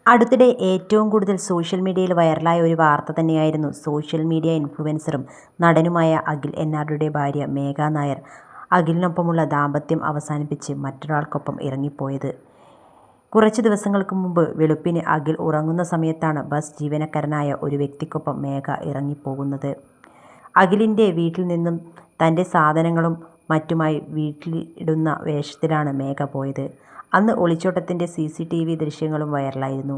അടുത്തിടെ ഏറ്റവും കൂടുതൽ സോഷ്യൽ മീഡിയയിൽ വൈറലായ ഒരു വാർത്ത തന്നെയായിരുന്നു സോഷ്യൽ മീഡിയ ഇൻഫ്ലുവൻസറും നടനുമായ അഖിൽ എന്നാരുടെ ഭാര്യ മേഘ നായർ അഖിലിനൊപ്പമുള്ള ദാമ്പത്യം അവസാനിപ്പിച്ച് മറ്റൊരാൾക്കൊപ്പം ഇറങ്ങിപ്പോയത്. കുറച്ച് ദിവസങ്ങൾക്ക് മുമ്പ് വെളുപ്പിന് അഖിൽ ഉറങ്ങുന്ന സമയത്താണ് ബസ് ജീവനക്കാരനായ ഒരു വ്യക്തിക്കൊപ്പം മേഘ ഇറങ്ങിപ്പോകുന്നത്. അഖിലിൻ്റെ വീട്ടിൽ നിന്നും തൻ്റെ സാധനങ്ങളും മറ്റുമായി വീട്ടിലിടുന്ന വേഷത്തിലാണ് മേഘ പോയത്. അന്ന് ഒളിച്ചോട്ടത്തിൻ്റെ CCTV ദൃശ്യങ്ങളും വൈറലായിരുന്നു.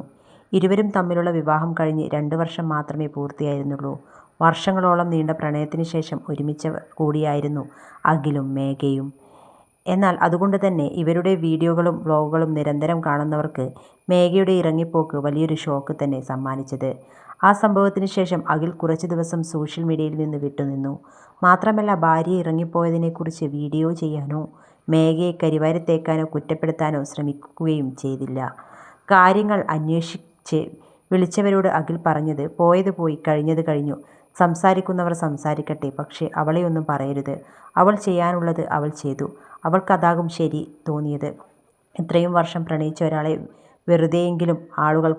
ഇരുവരും തമ്മിലുള്ള വിവാഹം കഴിഞ്ഞ് 2 വർഷം മാത്രമേ പൂർത്തിയായിരുന്നുള്ളൂ. വർഷങ്ങളോളം നീണ്ട പ്രണയത്തിന് ശേഷം ഒരുമിച്ചവർ കൂടിയായിരുന്നു അഖിലും മേഘയും. എന്നാൽ അതുകൊണ്ട് തന്നെ ഇവരുടെ വീഡിയോകളും വ്ലോഗുകളും നിരന്തരം കാണുന്നവർക്ക് മേഘയുടെ ഇറങ്ങിപ്പോക്ക് വലിയൊരു ഷോക്ക് തന്നെ സമ്മാനിച്ചത്. ആ സംഭവത്തിന് ശേഷം അഖിൽ കുറച്ച് ദിവസം സോഷ്യൽ മീഡിയയിൽ നിന്ന് വിട്ടുനിന്നു. മാത്രമല്ല ഭാര്യ ഇറങ്ങിപ്പോയതിനെക്കുറിച്ച് വീഡിയോ ചെയ്യാനോ മേഘയെ കരിവാരിത്തേക്കാനോ കുറ്റപ്പെടുത്താനോ ശ്രമിക്കുകയും ചെയ്തില്ല. കാര്യങ്ങൾ അന്വേഷിച്ച് വിളിച്ചവരോട് അഖിൽ പറഞ്ഞത് പോയത് പോയി, കഴിഞ്ഞത് കഴിഞ്ഞു. സംസാരിക്കുന്നവർ സംസാരിക്കട്ടെ, പക്ഷേ അവളെയൊന്നും പറയരുത്. അവൾ ചെയ്യാനുള്ളത് അവൾ ചെയ്തു. അവൾക്കതാകും ശരി തോന്നിയത്. ഇത്രയും വർഷം പ്രണയിച്ച ഒരാളെ വെറുതെയെങ്കിലും ആളുകൾ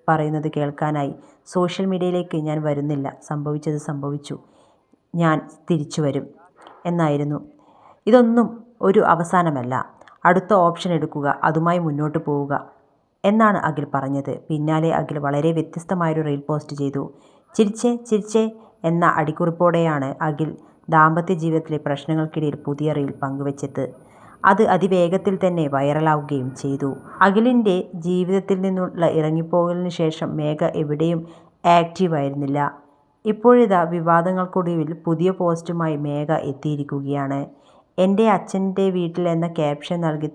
പറയുന്നത് കേൾക്കാനായി സോഷ്യൽ മീഡിയയിലേക്ക് ഞാൻ വരുന്നില്ല. സംഭവിച്ചത് സംഭവിച്ചു, ഞാൻ തിരിച്ചു വരും എന്നായിരുന്നു. ഇതൊന്നും ഒരു അവസാനമല്ല, അടുത്ത ഓപ്ഷൻ എടുക്കുക, അതുമായി മുന്നോട്ട് പോവുക എന്നാണ് അഖിൽ പറഞ്ഞത്. പിന്നാലെ അഖിൽ വളരെ വ്യത്യസ്തമായൊരു റീൽ പോസ്റ്റ് ചെയ്തു. ചിരിച്ചേ ചിരിച്ചേ എന്ന അടിക്കുറിപ്പോടെയാണ് അഖിൽ ദാമ്പത്യ ജീവിതത്തിലെ പ്രശ്നങ്ങൾക്കിടയിൽ പുതിയ റീൽ പങ്കുവച്ചത്. അത് അതിവേഗത്തിൽ തന്നെ വൈറലാവുകയും ചെയ്തു. അഖിലിൻ്റെ ജീവിതത്തിൽ നിന്നുള്ള ഇറങ്ങിപ്പോകലിന് ശേഷം മേഘ എവിടെയും ആക്റ്റീവായിരുന്നില്ല. ഇപ്പോഴിതാ വിവാദങ്ങൾക്കൊടുവിൽ പുതിയ പോസ്റ്റുമായി മേഘ എത്തിയിരിക്കുകയാണ്. എൻ്റെ അച്ഛൻ്റെ വീട്ടിൽ എന്ന ക്യാപ്ഷൻ നൽകി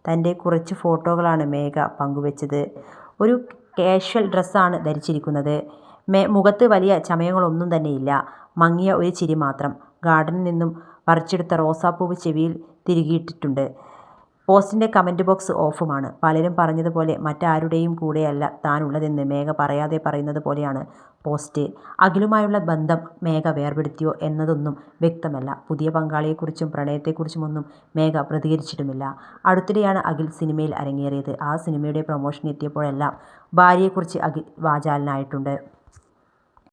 തൻ്റെ കുറച്ച് ഫോട്ടോകളാണ് മേഘ പങ്കുവച്ചത്. ഒരു കാഷ്വൽ ഡ്രസ്സാണ് ധരിച്ചിരിക്കുന്നത്. മുഖത്ത് വലിയ ചമയങ്ങളൊന്നും തന്നെയില്ല. മങ്ങിയ ഒരു ചിരി മാത്രം. ഗാർഡനിൽ നിന്നും പറിച്ചെടുത്ത റോസാപ്പൂവ് ചെവിയിൽ തിരുകിയിട്ടിട്ടുണ്ട്. പോസ്റ്റിൻ്റെ കമൻറ്റ് ബോക്സ് ഓഫുമാണ്. പലരും പറഞ്ഞതുപോലെ മറ്റാരുടെയും കൂടെയല്ല താനുള്ളതെന്ന് മേഘ പറയാതെ പറയുന്നത് പോലെയാണ് പോസ്റ്റ്. അഖിലുമായുള്ള ബന്ധം മേഘ വേർപെടുത്തിയോ എന്നതൊന്നും വ്യക്തമല്ല. പുതിയ പങ്കാളിയെക്കുറിച്ചും പ്രണയത്തെക്കുറിച്ചുമൊന്നും മേഘ പ്രതികരിച്ചിട്ടുമില്ല. അടുത്തിടെയാണ് അഖിൽ സിനിമയിൽ അരങ്ങേറിയത്. ആ സിനിമയുടെ പ്രൊമോഷൻ എത്തിയപ്പോഴെല്ലാം ഭാര്യയെക്കുറിച്ച് അഖിൽ വാചാലനായിട്ടുണ്ട്.